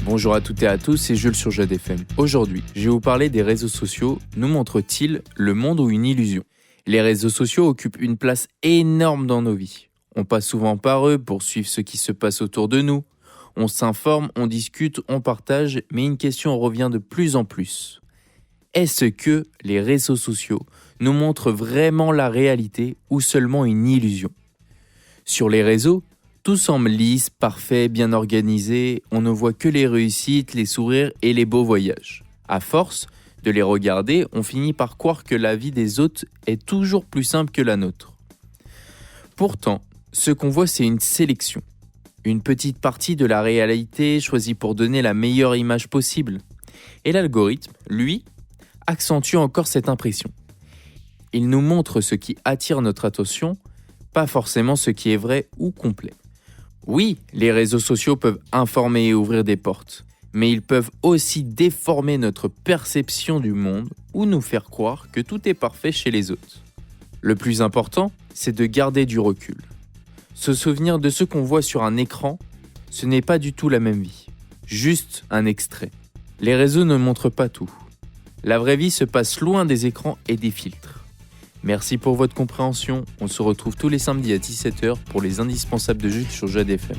Bonjour à toutes et à tous, c'est Jules sur Jade FM. Aujourd'hui, je vais vous parler des réseaux sociaux. Nous montrent-ils le monde ou une illusion ? Les réseaux sociaux occupent une place énorme dans nos vies. On passe souvent par eux pour suivre ce qui se passe autour de nous. On s'informe, on discute, on partage, mais une question revient de plus en plus. Est-ce que les réseaux sociaux nous montrent vraiment la réalité ou seulement une illusion ? Sur les réseaux, tout semble lisse, parfait, bien organisé. On ne voit que les réussites, les sourires et les beaux voyages. À force de les regarder, on finit par croire que la vie des autres est toujours plus simple que la nôtre. Pourtant, ce qu'on voit, c'est une sélection. Une petite partie de la réalité choisie pour donner la meilleure image possible. Et l'algorithme, lui, accentue encore cette impression. Il nous montre ce qui attire notre attention, pas forcément ce qui est vrai ou complet. Oui, les réseaux sociaux peuvent informer et ouvrir des portes, mais ils peuvent aussi déformer notre perception du monde ou nous faire croire que tout est parfait chez les autres. Le plus important, c'est de garder du recul. Se souvenir de ce qu'on voit sur un écran, ce n'est pas du tout la même vie, juste un extrait. Les réseaux ne montrent pas tout. La vraie vie se passe loin des écrans et des filtres. Merci pour votre compréhension. On se retrouve tous les samedis à 17h pour les indispensables de Jules sur Jade FM.